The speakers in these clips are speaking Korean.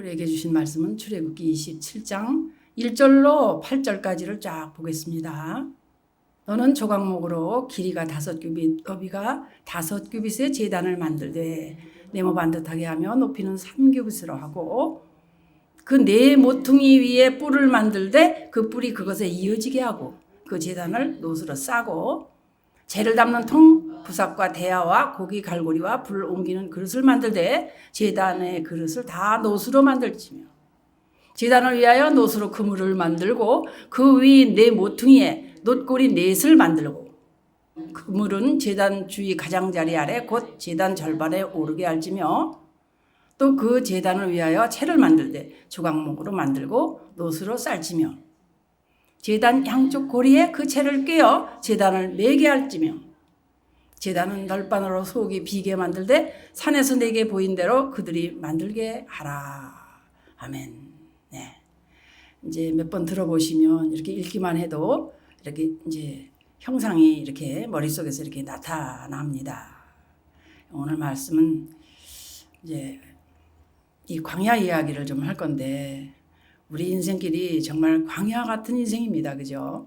우리에게 주신 말씀은 출애굽기 27장 1절로 8절까지를 쫙 보겠습니다. 너는 조각목으로 길이가 5규빗, 너비가 5규빗의 제단을 만들되 네모 반듯하게 하며 높이는 3규빗으로 하고 그 네 모퉁이 위에 뿔을 만들되 그 뿔이 그것에 이어지게 하고 그 제단을 노스로 싸고 재를 담는 통, 부삽과 대야와 고기 갈고리와 불을 옮기는 그릇을 만들되 제단의 그릇을 다 노스로 만들지며 제단을 위하여 노스로 그물을 만들고 그 위 네 모퉁이에 놋고리 넷을 만들고 그물은 제단 주위 가장자리 아래 곧 제단 절반에 오르게 할지며 또 그 제단을 위하여 채를 만들되 조각목으로 만들고 놋으로 쌀지며 제단 양쪽 고리에 그 채를 꿰어 제단을 매게 할지며 제단은 널판으로 속이 비게 만들되 산에서 내게 보인 대로 그들이 만들게 하라. 아멘. 네. 이제 몇 번 들어보시면 이렇게 읽기만 해도 이렇게 이제 형상이 이렇게 머릿속에서 이렇게 나타납니다. 오늘 말씀은 이제 이 광야 이야기를 좀 할 건데 우리 인생길이 정말 광야 같은 인생입니다. 그죠?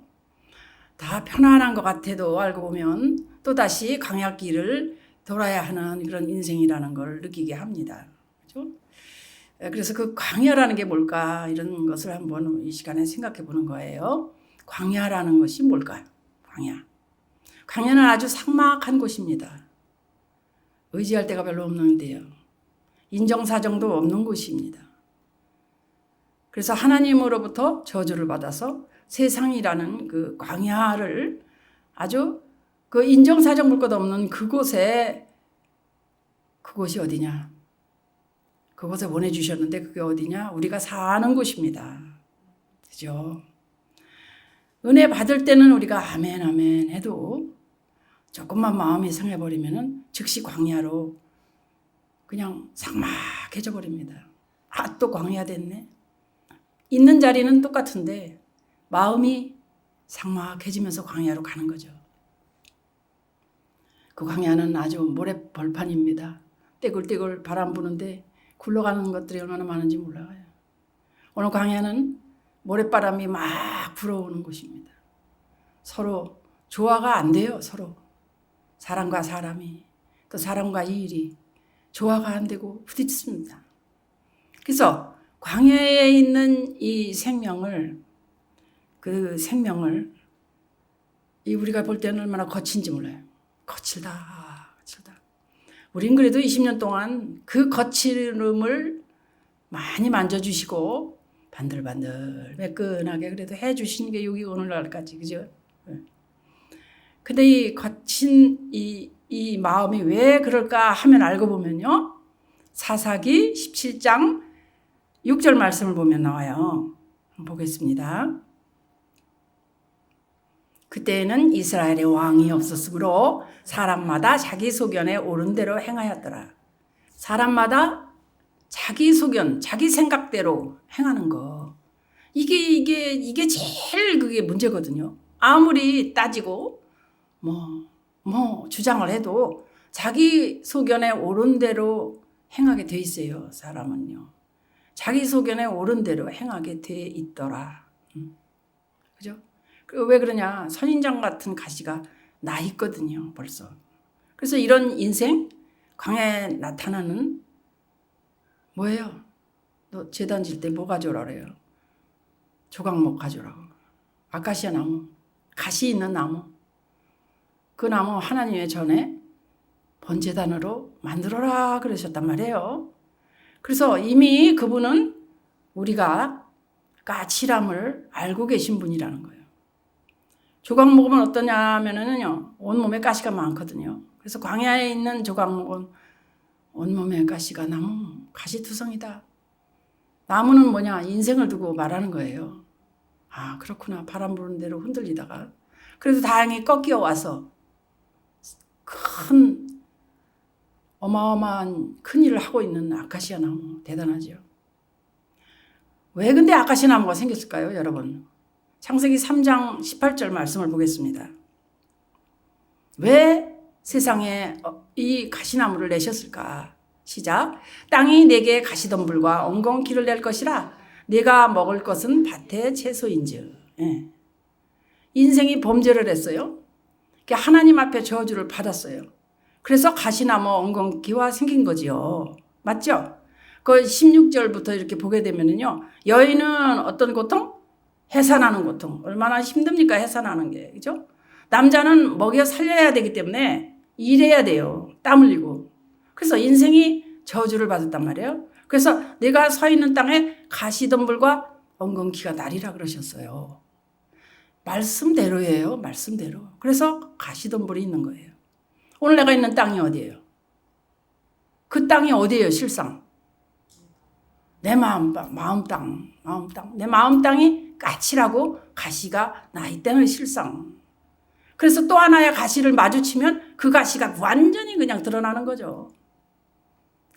다 편안한 것 같아도 알고 보면 또다시 광야길을 돌아야 하는 그런 인생이라는 걸 느끼게 합니다. 그죠? 그래서 그 광야라는 게 뭘까 이런 것을 한번 이 시간에 생각해 보는 거예요. 광야라는 것이 뭘까요? 광야. 광야는 아주 삭막한 곳입니다. 의지할 데가 별로 없는데요. 인정사정도 없는 곳입니다. 그래서 하나님으로부터 저주를 받아서 세상이라는 그 광야를 아주 그 인정사정 볼 것 없는 그곳이 어디냐? 그곳에 보내주셨는데 그게 어디냐? 우리가 사는 곳입니다. 그죠? 은혜 받을 때는 우리가 아멘 아멘 해도 조금만 마음이 상해버리면은 즉시 광야로 그냥 삭막해져 버립니다. 아, 또 광야 됐네. 있는 자리는 똑같은데 마음이 삭막해지면서 광야로 가는 거죠. 그 광야는 아주 모래벌판입니다. 떼굴떼굴 바람 부는데 굴러가는 것들이 얼마나 많은지 몰라요. 오늘 광야는 모래바람이 막 불어오는 곳입니다. 서로 조화가 안 돼요. 서로 사람과 사람이 또 사람과 일이 조화가 안 되고 부딪힙니다. 그래서 광야에 있는 이 생명을 우리가 볼 때는 얼마나 거친지 몰라요. 거칠다. 우린 그래도 20년 동안 그 거칠음을 많이 만져주시고 반들반들 매끈하게 그래도 해주신 게 여기 오늘날까지 그죠? 근데 이 거친 이 마음이 왜 그럴까 하면 알고 보면요. 사사기 17장 6절 말씀을 보면 나와요. 한번 보겠습니다. 그때에는 이스라엘의 왕이 없었으므로 사람마다 자기 소견에 옳은 대로 행하였더라. 사람마다 자기 소견, 자기 생각대로 행하는 거. 이게 제일 그게 문제거든요. 아무리 따지고 주장을 해도 자기 소견에 옳은 대로 행하게 돼 있어요. 사람은요. 자기 소견에 옳은 대로 행하게 돼 있더라. 그죠? 왜 그러냐? 선인장 같은 가시가 나 있거든요. 벌써. 그래서 이런 인생 광야에 나타나는 뭐예요? 너 제단 질 때 뭐 가져오라 그래요? 조각목 가져오라고. 아카시아 나무, 가시 있는 나무. 그 나무 하나님의 전에 번제단으로 만들어라 그러셨단 말이에요. 그래서 이미 그분은 우리가 까칠함을 알고 계신 분이라는 거예요. 조각목은 어떠냐면은요, 온몸에 가시가 많거든요. 그래서 광야에 있는 조각목은 온몸에 가시가 나무, 가시투성이다. 나무는 뭐냐? 인생을 두고 말하는 거예요. 아, 그렇구나. 바람 부는 대로 흔들리다가. 그래도 다행히 꺾여 와서 어마어마한 큰 일을 하고 있는 아카시아 나무. 대단하죠. 왜 근데 아카시아 나무가 생겼을까요, 여러분? 창세기 3장 18절 말씀을 보겠습니다. 왜 세상에 이 가시나무를 내셨을까? 시작. 땅이 내게 가시덤불과 엉겅퀴를 낼 것이라 내가 먹을 것은 밭의 채소인즉. 예. 인생이 범죄를 했어요. 하나님 앞에 저주를 받았어요. 그래서 가시나무 엉겅퀴와 생긴 거지요. 맞죠? 그 16절부터 이렇게 보게 되면은요. 여인은 어떤 고통? 해산하는 고통. 얼마나 힘듭니까? 해산하는 게. 그죠? 남자는 먹여 살려야 되기 때문에 일해야 돼요. 땀 흘리고. 그래서 인생이 저주를 받았단 말이에요. 그래서 내가 서 있는 땅에 가시덤불과 엉겅퀴가 나리라 그러셨어요. 말씀대로예요. 말씀대로. 그래서 가시덤불이 있는 거예요. 오늘 내가 있는 땅이 어디예요? 그 땅이 어디예요? 실상. 내 마음 땅. 내 마음 땅이 까칠하고 가시가 나 있다는 실상. 그래서 또 하나의 가시를 마주치면 그 가시가 완전히 그냥 드러나는 거죠.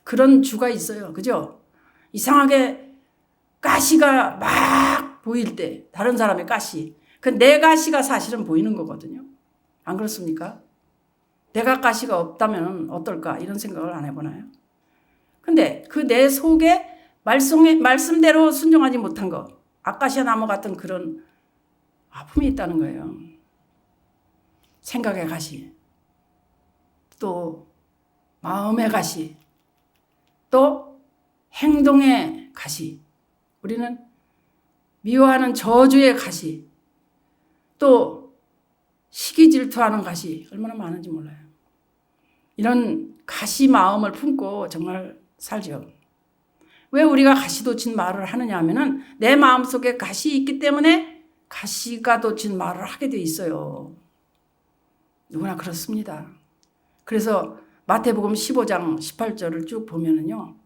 그런 주가 있어요. 그죠? 이상하게 가시가 막 보일 때, 다른 사람의 가시. 그 내 가시가 사실은 보이는 거거든요. 안 그렇습니까? 내가 가시가 없다면 어떨까? 이런 생각을 안 해보나요? 근데 그 내 속에 말씀대로 순종하지 못한 거, 아카시아 나무 같은 그런 아픔이 있다는 거예요. 생각의 가시, 또 마음의 가시, 또 행동의 가시, 우리는 미워하는 저주의 가시, 또 시기 질투하는 가시 얼마나 많은지 몰라요. 이런 가시 마음을 품고 정말 살죠. 왜 우리가 가시 돋친 말을 하느냐 하면은 내 마음속에 가시 있기 때문에 가시가 돋친 말을 하게 돼 있어요. 누구나 그렇습니다. 그래서 마태복음 15장 18절을 쭉 보면은요.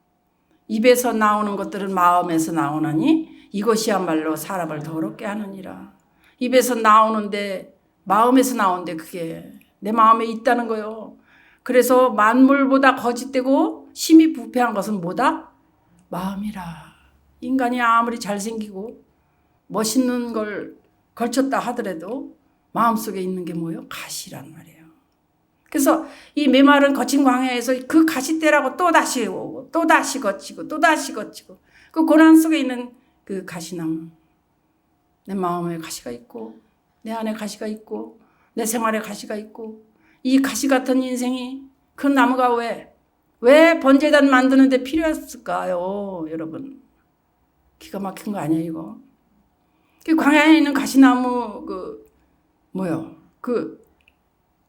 입에서 나오는 것들은 마음에서 나오나니 이것이야말로 사람을 더럽게 하느니라. 입에서 나오는데 마음에서 나오는데 그게 내 마음에 있다는 거예요. 그래서 만물보다 거짓되고 심히 부패한 것은 뭐다? 마음이라. 인간이 아무리 잘생기고 멋있는 걸 걸쳤다 하더라도 마음속에 있는 게 뭐예요? 가시란 말이에요. 그래서 이 메마른 거친 광야에서 그 가시대라고 또다시 오고 또다시 거치고 또다시 거치고 그 고난 속에 있는 그 가시나무. 내 마음에 가시가 있고 내 안에 가시가 있고 내 생활에 가시가 있고 이 가시 같은 인생이 그 나무가 왜 번제단 만드는데 필요했을까요? 여러분. 기가 막힌 거 아니에요 이거? 그 광야에 있는 가시나무 그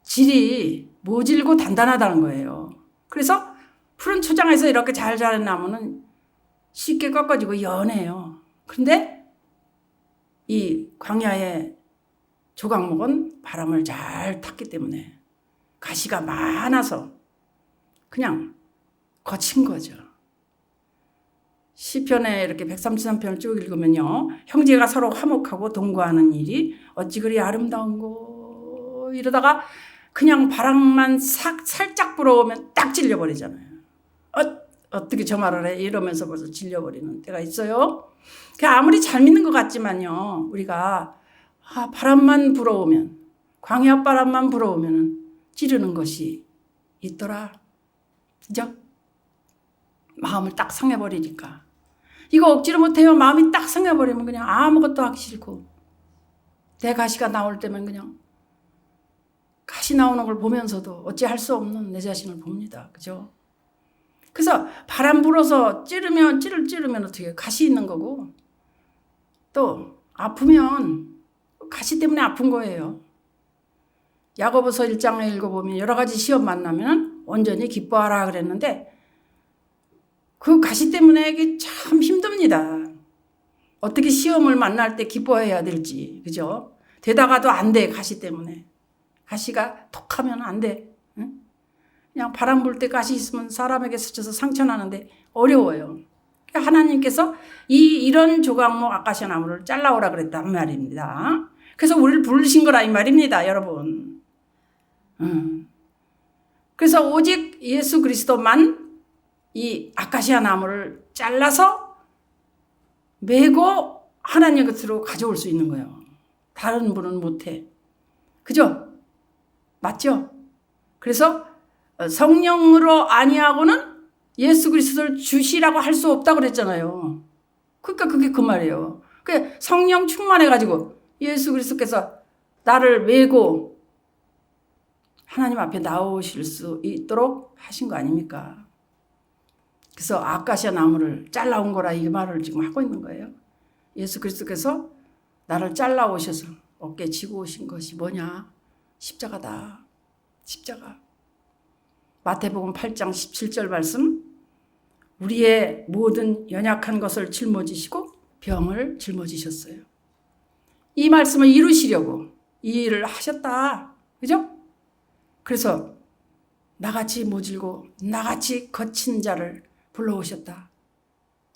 질이 모질고 단단하다는 거예요. 그래서 푸른 초장에서 이렇게 잘 자란 나무는 쉽게 꺾어지고 연해요. 그런데 이 광야의 조각목은 바람을 잘 탔기 때문에 가시가 많아서 그냥 거친 거죠. 시편에 이렇게 133편을 쭉 읽으면요. 형제가 서로 화목하고 동거하는 일이 어찌 그리 아름다운고 이러다가 그냥 바람만 살짝 불어오면 딱 질려버리잖아요. 어떻게 저 말을 해? 이러면서 벌써 질려버리는 때가 있어요. 아무리 잘 믿는 것 같지만요. 우리가 바람만 불어오면 광야 바람만 불어오면 찌르는 것이 있더라. 그죠? 마음을 딱 상해버리니까. 이거 억지로 못해요. 마음이 딱 상해버리면 그냥 아무것도 하기 싫고 내 가시가 나올 때면 그냥 가시 나오는 걸 보면서도 어찌할 수 없는 내 자신을 봅니다. 그죠? 그래서 바람 불어서 찌르면 어떻게 가시 있는 거고 또 아프면 가시 때문에 아픈 거예요. 야고보서 1장에 읽어보면 여러 가지 시험 만나면 온전히 기뻐하라 그랬는데 그 가시 때문에 이게 참 힘듭니다. 어떻게 시험을 만날 때 기뻐해야 될지, 그죠? 되다가도 안 돼, 가시 때문에. 가시가 톡하면 안 돼. 응? 그냥 바람 불 때 가시 있으면 사람에게 스쳐서 상처나는데 어려워요. 하나님께서 이런 조각목 아카시아 나무를 잘라오라 그랬단 말입니다. 그래서 우리를 부르신 거라 이 말입니다, 여러분. 그래서 오직 예수 그리스도만 이 아카시아 나무를 잘라서 메고 하나님 곁으로 가져올 수 있는 거예요. 다른 분은 못해. 그죠? 맞죠? 그래서 성령으로 아니하고는 예수 그리스도를 주시라고 할 수 없다고 그랬잖아요. 그러니까 그게 그 말이에요. 그 성령 충만해가지고 예수 그리스도께서 나를 메고 하나님 앞에 나오실 수 있도록 하신 거 아닙니까? 그래서 아카시아 나무를 잘라온 거라 이 말을 지금 하고 있는 거예요. 예수 그리스도께서 나를 잘라오셔서 어깨에 지고 오신 것이 뭐냐? 십자가다. 십자가. 마태복음 8장 17절 말씀, 우리의 모든 연약한 것을 짊어지시고 병을 짊어지셨어요. 이 말씀을 이루시려고 이 일을 하셨다. 그죠? 그래서 나같이 모질고 나같이 거친 자를 불러오셨다.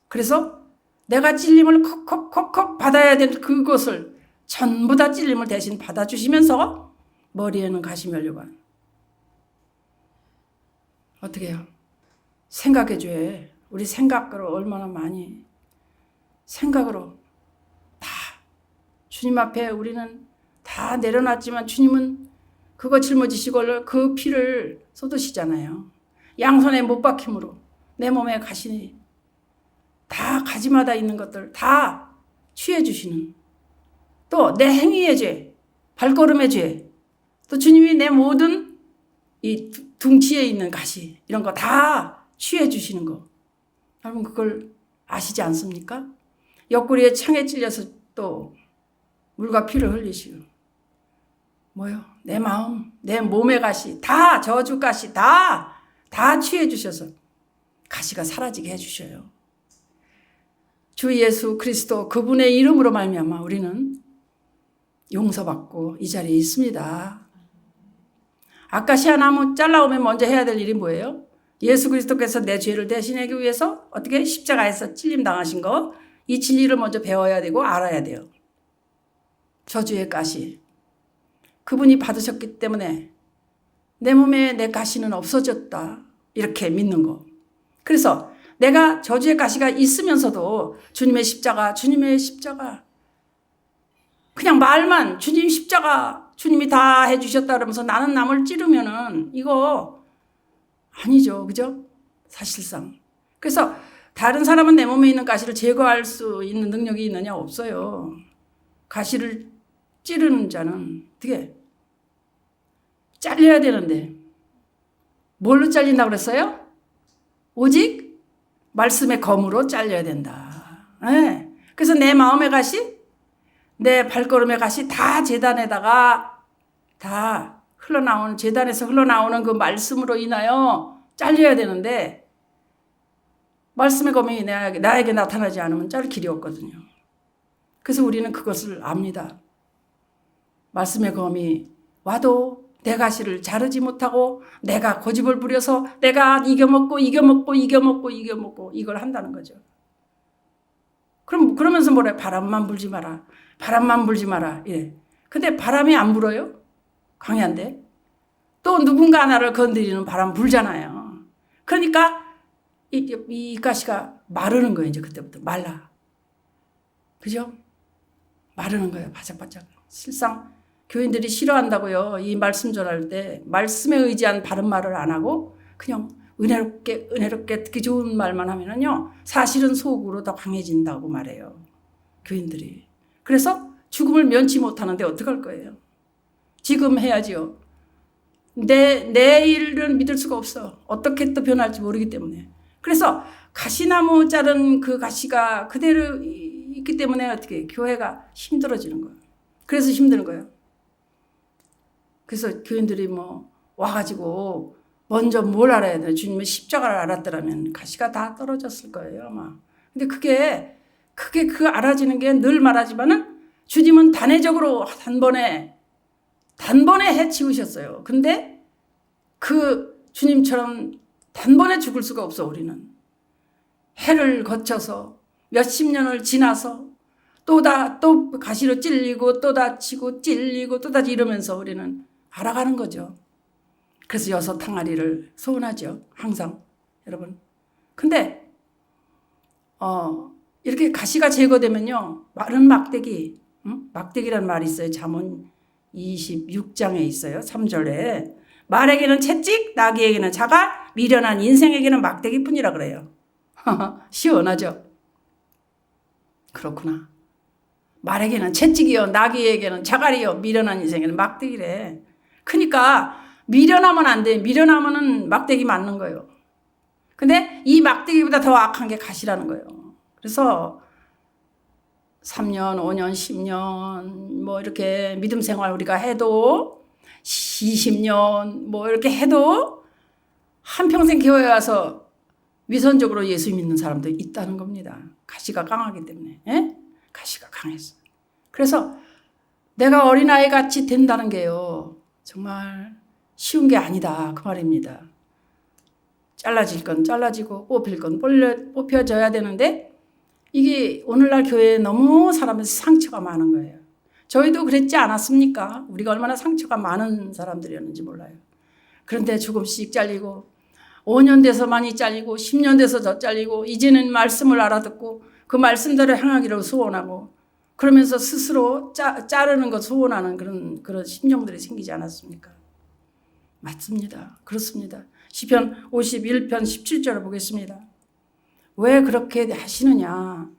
그래서 내가 찔림을 콕콕콕콕 받아야 될 그것을 전부 다 찔림을 대신 받아주시면서 머리에는 가시면류관. 어떻게 해요? 생각해줘야. 우리 생각으로 얼마나 많이 생각으로 다 주님 앞에 우리는 다 내려놨지만 주님은 그거 짊어지시고 그 피를 쏟으시잖아요. 양손에 못 박힘으로 내 몸에 가시니 다 가지마다 있는 것들 다 취해 주시는, 또 내 행위의 죄, 발걸음의 죄, 또 주님이 내 모든 이 둥치에 있는 가시 이런 거 다 취해 주시는 거, 여러분 그걸 아시지 않습니까? 옆구리에 창에 찔려서 또 물과 피를 흘리시고 뭐요? 내 마음, 내 몸의 가시 다 저주 가시 다 취해 주셔서 가시가 사라지게 해주셔요. 주 예수 그리스도 그분의 이름으로 말미암아 우리는 용서받고 이 자리에 있습니다. 아카시아 나무 잘라오면 먼저 해야 될 일이 뭐예요? 예수 그리스도께서 내 죄를 대신하기 위해서 어떻게 십자가에서 찔림 당하신 거, 이 진리를 먼저 배워야 되고 알아야 돼요. 저주의 가시 그분이 받으셨기 때문에 내 몸에 내 가시는 없어졌다 이렇게 믿는 거. 그래서 내가 저주의 가시가 있으면서도 주님의 십자가 그냥 말만 주님 십자가 주님이 다 해주셨다 그러면서 나는 남을 찌르면은 이거 아니죠. 그죠? 사실상. 그래서 다른 사람은 내 몸에 있는 가시를 제거할 수 있는 능력이 있느냐? 없어요. 가시를 찌르는 자는 어떻게 잘려야 되는데 뭘로 잘린다고 그랬어요? 오직 말씀의 검으로 잘려야 된다. 네. 그래서 내 마음의 가시, 내 발걸음의 가시 다 제단에다가 다 흘러나오는, 제단에서 흘러나오는 그 말씀으로 인하여 잘려야 되는데 말씀의 검이 나에게 나타나지 않으면 짤 길이 없거든요. 그래서 우리는 그것을 압니다. 말씀의 검이 와도 내 가시를 자르지 못하고 내가 고집을 부려서 내가 이겨먹고 이걸 한다는 거죠. 그러면서 뭐래? 바람만 불지 마라. 바람만 불지 마라. 예. 근데 바람이 안 불어요? 광야인데. 또 누군가 하나를 건드리는 바람 불잖아요. 그러니까 이 가시가 마르는 거예요. 이제 그때부터 말라. 그죠? 마르는 거예요. 바짝바짝. 실상 교인들이 싫어한다고요. 이 말씀 전할 때 말씀에 의지한 바른 말을 안 하고 그냥 은혜롭게 듣기 좋은 말만 하면은요. 사실은 속으로 더 강해진다고 말해요. 교인들이. 그래서 죽음을 면치 못하는데 어떡할 거예요? 지금 해야지요. 내일은 믿을 수가 없어. 어떻게 또 변할지 모르기 때문에. 그래서 가시나무 자른 그 가시가 그대로 있기 때문에 어떻게 교회가 힘들어지는 거예요. 그래서 힘드는 거예요. 그래서 교인들이 뭐 와가지고 먼저 뭘 알아야 돼? 주님의 십자가를 알았더라면 가시가 다 떨어졌을 거예요 아마. 근데 그게 그 알아지는 게 늘 말하지만은 주님은 단회적으로 단번에 해치우셨어요. 근데 그 주님처럼 단번에 죽을 수가 없어. 우리는 해를 거쳐서 몇십 년을 지나서 또 가시로 찔리고 또 다치고 찔리고 또 다치 이러면서 우리는 알아가는 거죠. 그래서 6 항아리를 소원하죠. 항상 여러분. 근데 이렇게 가시가 제거되면요. 마른 막대기, 막대기라는 말이 있어요. 잠언 26장에 있어요. 3절에 말에게는 채찍, 나귀에게는 자갈, 미련한 인생에게는 막대기뿐이라 그래요. 시원하죠? 그렇구나. 말에게는 채찍이요, 나귀에게는 자갈이요, 미련한 인생에게는 막대기래. 그러니까 미련하면 안 돼. 미련하면은 막대기 맞는 거예요. 근데 이 막대기보다 더 악한 게 가시라는 거예요. 그래서 3년, 5년, 10년 뭐 이렇게 믿음 생활 우리가 해도 20년 뭐 이렇게 해도 한평생 교회에 와서 위선적으로 예수 믿는 사람도 있다는 겁니다. 가시가 강하기 때문에. 예? 가시가 강했어. 그래서 내가 어린아이 같이 된다는 게요. 정말 쉬운 게 아니다. 그 말입니다. 잘라질 건 잘라지고 뽑힐 건 뽑혀져야 되는데 이게 오늘날 교회에 너무 사람의 상처가 많은 거예요. 저희도 그랬지 않았습니까? 우리가 얼마나 상처가 많은 사람들이었는지 몰라요. 그런데 조금씩 잘리고 5년 돼서 많이 잘리고 10년 돼서 더 잘리고 이제는 말씀을 알아듣고 그 말씀대로 행하기를 소원하고 그러면서 스스로 자르는 것 소원하는 그런 심령들이 생기지 않았습니까? 맞습니다. 그렇습니다. 시편 51편 17절을 보겠습니다. 왜 그렇게 하시느냐?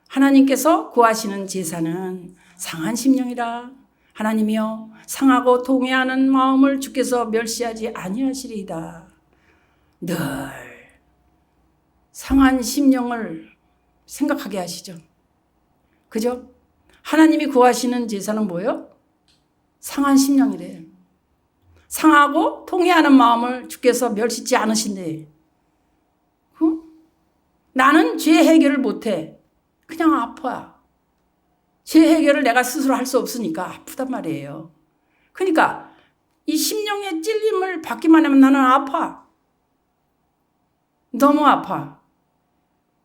하나님께서 구하시는 제사는 상한 심령이라. 하나님이여 상하고 통회하는 마음을 주께서 멸시하지 아니하시리이다. 늘 상한 심령을 생각하게 하시죠. 그죠? 하나님이 구하시는 제사는 뭐예요? 상한 심령이래요. 상하고 통회하는 마음을 주께서 멸시지 않으신대. 나는 죄 해결을 못해. 그냥 아파. 죄 해결을 내가 스스로 할 수 없으니까 아프단 말이에요. 그러니까 이 심령의 찔림을 받기만 하면 나는 아파. 너무 아파.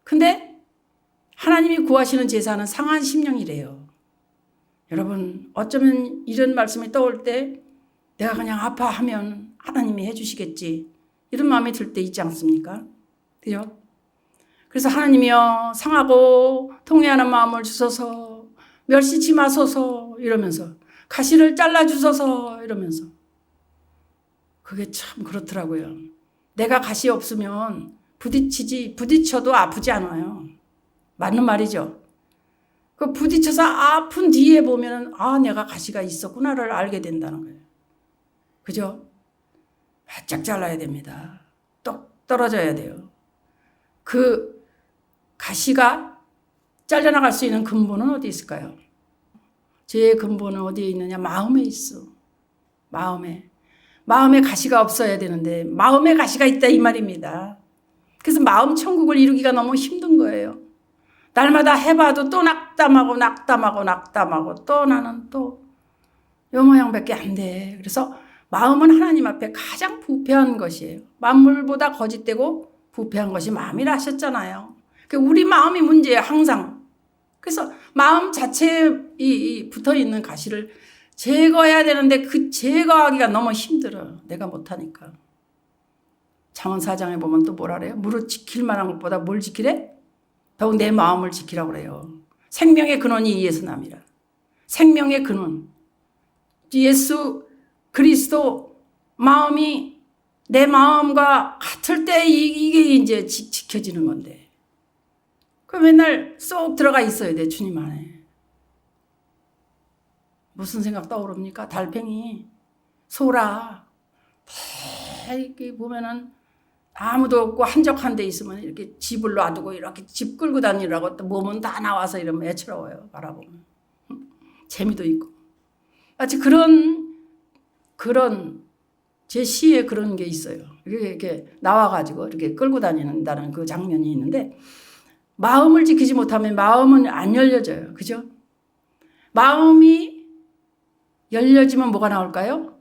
근데 하나님이 구하시는 제사는 상한 심령이래요. 여러분 어쩌면 이런 말씀이 떠올 때 내가 그냥 아파하면 하나님이 해주시겠지. 이런 마음이 들 때 있지 않습니까? 그죠? 그래서 하나님이여 상하고 통회하는 마음을 주소서 멸시치 마소서 이러면서 가시를 잘라주소서 이러면서 그게 참 그렇더라고요. 내가 가시 없으면 부딪혀도 아프지 않아요. 맞는 말이죠. 그 부딪혀서 아픈 뒤에 보면은 아 내가 가시가 있었구나를 알게 된다는 거예요. 그죠? 바짝 잘라야 됩니다. 똑 떨어져야 돼요. 그 가시가 잘려나갈 수 있는 근본은 어디 있을까요? 죄의 근본은 어디에 있느냐? 마음에 있어. 마음에 가시가 없어야 되는데 마음에 가시가 있다 이 말입니다. 그래서 마음 천국을 이루기가 너무 힘든 거예요. 날마다 해봐도 또 낙담하고 또 나는 또 요 모양밖에 안 돼. 그래서 마음은 하나님 앞에 가장 부패한 것이에요. 만물보다 거짓되고 부패한 것이 마음이라 하셨잖아요. 우리 마음이 문제예요, 항상. 그래서 마음 자체에 붙어있는 가시를 제거해야 되는데 그 제거하기가 너무 힘들어. 내가 못하니까. 잠언 4장에 보면 또 뭐라 그래요? 무릇 지킬 만한 것보다 뭘 지키래? 더욱 내 마음을 지키라고 그래요. 생명의 근원이 이에서 남이라. 생명의 근원. 예수 그리스도 마음이 내 마음과 같을 때 이게 이제 지켜지는 건데. 그 맨날 쏙 들어가 있어야 돼, 주님 안에. 무슨 생각 떠오릅니까? 달팽이, 소라. 이렇게 보면은 아무도 없고 한적한 데 있으면 이렇게 집을 놔두고 이렇게 집 끌고 다니라고 또 몸은 다 나와서 이러면 애처로워요, 바라보면. 재미도 있고. 마치 그런 제 시에 그런 게 있어요. 이렇게 나와가지고 이렇게 끌고 다니는다는 그 장면이 있는데 마음을 지키지 못하면 마음은 안 열려져요. 그죠? 마음이 열려지면 뭐가 나올까요?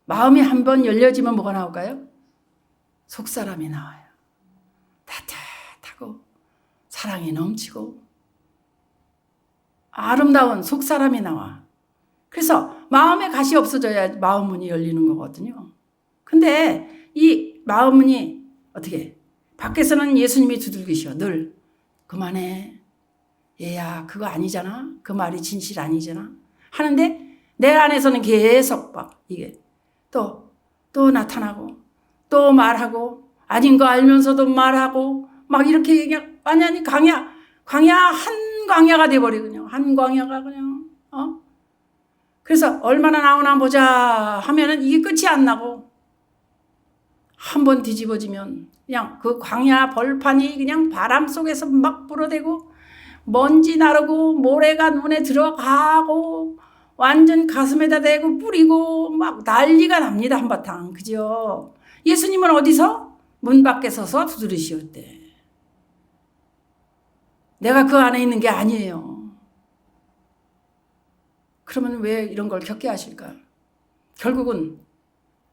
마음이 한번 열려지면 뭐가 나올까요? 속사람이 나와요. 따뜻하고 사랑이 넘치고 아름다운 속사람이 나와. 그래서 마음에 가시 없어져야 마음 문이 열리는 거거든요. 근데 이 마음 문이 어떻게? 밖에서는 예수님이 두들기셔. 늘 그만해. 얘야 그거 아니잖아. 그 말이 진실 아니잖아. 하는데 내 안에서는 계속 막 이게 또 나타나고 또 말하고 아닌 거 알면서도 말하고 막 이렇게 그냥 완전히 광야 한 광야가 돼버리거든요. 한 광야가 그냥 그래서 얼마나 나오나 보자 하면은 이게 끝이 안 나고 한 번 뒤집어지면 그냥 그 광야 벌판이 그냥 바람 속에서 막 불어대고 먼지 나르고 모래가 눈에 들어가고 완전 가슴에다 대고 뿌리고 막 난리가 납니다. 한바탕. 그죠? 예수님은 어디서? 문 밖에 서서 두드리시었대. 내가 그 안에 있는 게 아니에요. 그러면 왜 이런 걸 겪게 하실까? 결국은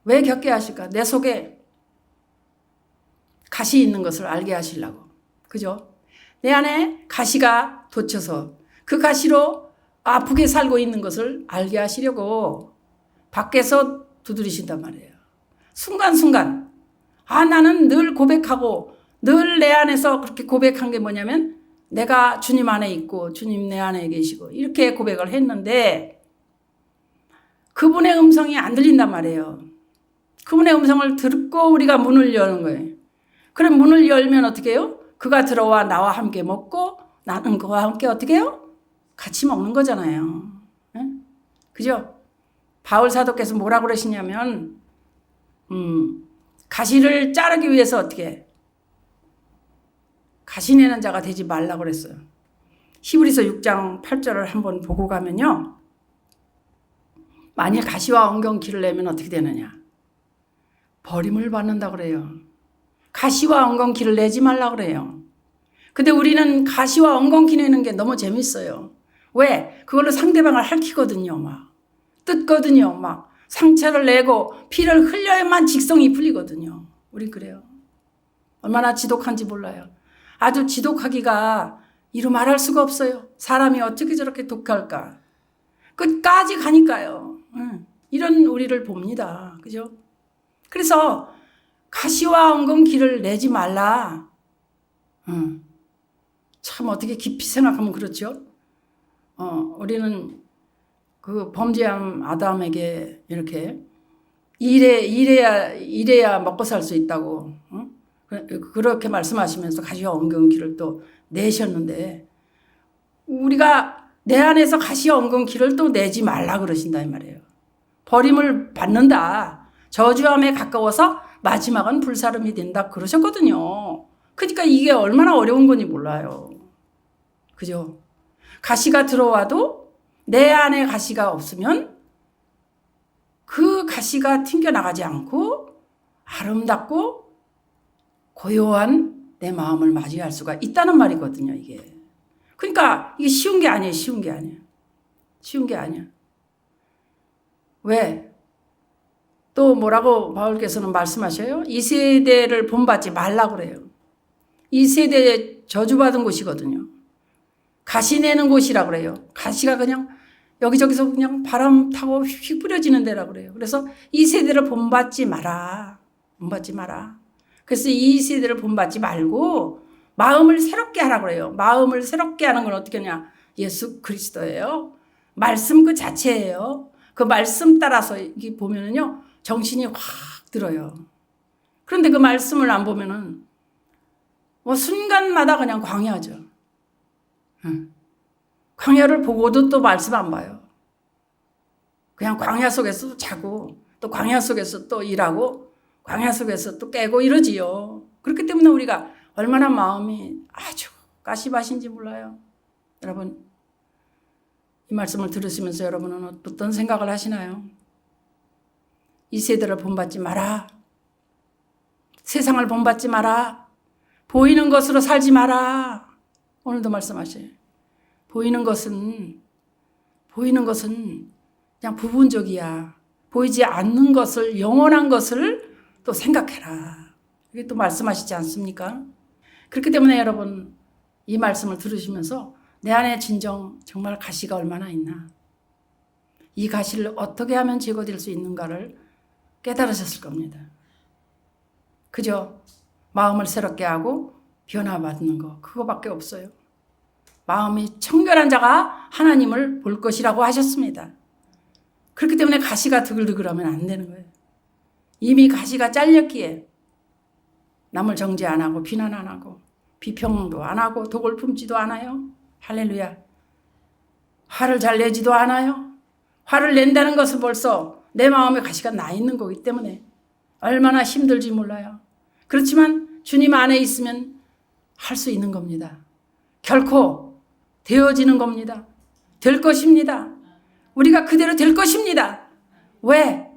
왜 겪게 하실까? 내 속에 가시 있는 것을 알게 하시려고. 그죠? 내 안에 가시가 돋쳐서 그 가시로 아프게 살고 있는 것을 알게 하시려고 밖에서 두드리신단 말이에요. 순간순간 나는 늘 고백하고 늘 내 안에서 그렇게 고백한 게 뭐냐면 내가 주님 안에 있고 주님 내 안에 계시고 이렇게 고백을 했는데 그분의 음성이 안 들린단 말이에요. 그분의 음성을 듣고 우리가 문을 여는 거예요. 그럼 문을 열면 어떻게 해요? 그가 들어와 나와 함께 먹고 나는 그와 함께 어떻게 해요? 같이 먹는 거잖아요. 네? 그죠? 바울 사도께서 뭐라고 그러시냐면 가시를 자르기 위해서 어떻게 해? 가시내는 자가 되지 말라고 그랬어요. 히브리서 6장 8절을 한번 보고 가면요. 만일 가시와 엉겅퀴를 내면 어떻게 되느냐? 버림을 받는다고 그래요. 가시와 엉겅퀴를 내지 말라고 그래요. 근데 우리는 가시와 엉겅퀴 내는 게 너무 재밌어요. 왜? 그걸로 상대방을 핥히거든요. 막 뜯거든요. 막 상처를 내고 피를 흘려야만 직성이 풀리거든요. 우린 그래요. 얼마나 지독한지 몰라요. 아주 지독하기가 이루 말할 수가 없어요. 사람이 어떻게 저렇게 독할까? 끝까지 가니까요. 이런 우리를 봅니다. 그죠? 그래서 가시와 엉겅퀴를 내지 말라. 참 어떻게 깊이 생각하면 그렇죠? 우리는 그 범죄한 아담에게 이렇게 이래야 먹고 살 수 있다고 그렇게 말씀하시면서 가시와 엉겅퀴를 또 내셨는데 우리가 내 안에서 가시와 엉겅퀴를 또 내지 말라 그러신다 이 말이에요. 버림을 받는다. 저주함에 가까워서 마지막은 불사름이 된다 그러셨거든요. 그러니까 이게 얼마나 어려운 건지 몰라요. 그죠? 가시가 들어와도 내 안에 가시가 없으면 그 가시가 튕겨나가지 않고 아름답고 고요한 내 마음을 맞이할 수가 있다는 말이거든요. 이게. 그러니까 이게 쉬운 게 아니에요. 쉬운 게 아니에요. 쉬운 게 아니야. 왜? 또 뭐라고 바울께서는 말씀하셔요? 이 세대를 본받지 말라고 그래요. 이 세대에 저주받은 곳이거든요. 가시 내는 곳이라고 그래요. 가시가 그냥 여기저기서 그냥 바람 타고 휙 뿌려지는 데라고 그래요. 그래서 이 세대를 본받지 마라. 본받지 마라. 그래서 이 세대를 본받지 말고 마음을 새롭게 하라고 그래요. 마음을 새롭게 하는 건 어떻게 하냐? 예수 그리스도예요. 말씀 그 자체예요. 그 말씀 따라서 이게 보면은요. 정신이 확 들어요. 그런데 그 말씀을 안 보면은 뭐 순간마다 그냥 광야죠. 광야를 보고도 또 말씀 안 봐요. 그냥 광야 속에서 자고 또 광야 속에서 또 일하고 광야 속에서 또 깨고 이러지요. 그렇기 때문에 우리가 얼마나 마음이 아주 가시밭인지 몰라요. 여러분 이 말씀을 들으시면서 여러분은 어떤 생각을 하시나요? 이 세대를 본받지 마라. 세상을 본받지 마라. 보이는 것으로 살지 마라. 오늘도 말씀하셔요. 보이는 것은 그냥 부분적이야. 보이지 않는 것을, 영원한 것을 또 생각해라. 이게 또 말씀하시지 않습니까? 그렇기 때문에 여러분 이 말씀을 들으시면서 내 안에 진정 정말 가시가 얼마나 있나. 이 가시를 어떻게 하면 제거될 수 있는가를 깨달으셨을 겁니다. 그죠? 마음을 새롭게 하고 변화받는 거 그거밖에 없어요. 마음이 청결한 자가 하나님을 볼 것이라고 하셨습니다. 그렇기 때문에 가시가 드글드글하면 안 되는 거예요. 이미 가시가 잘렸기에 남을 정죄 안 하고 비난 안 하고 비평도 안 하고 독을 품지도 않아요. 할렐루야. 화를 잘 내지도 않아요. 화를 낸다는 것은 벌써 내 마음에 가시가 나 있는 거기 때문에 얼마나 힘들지 몰라요. 그렇지만 주님 안에 있으면 할 수 있는 겁니다. 결코 되어지는 겁니다. 될 것입니다. 우리가 그대로 될 것입니다. 왜?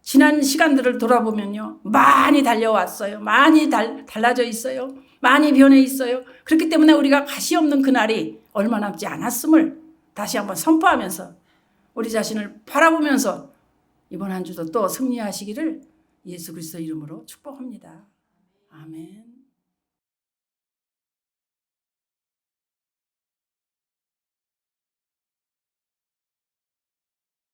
지난 시간들을 돌아보면요. 많이 달려왔어요. 많이 달라져 있어요. 많이 변해 있어요. 그렇기 때문에 우리가 가시 없는 그날이 얼마 남지 않았음을 다시 한번 선포하면서 우리 자신을 바라보면서 이번 한 주도 또 승리하시기를 예수 그리스도 이름으로 축복합니다. 아멘.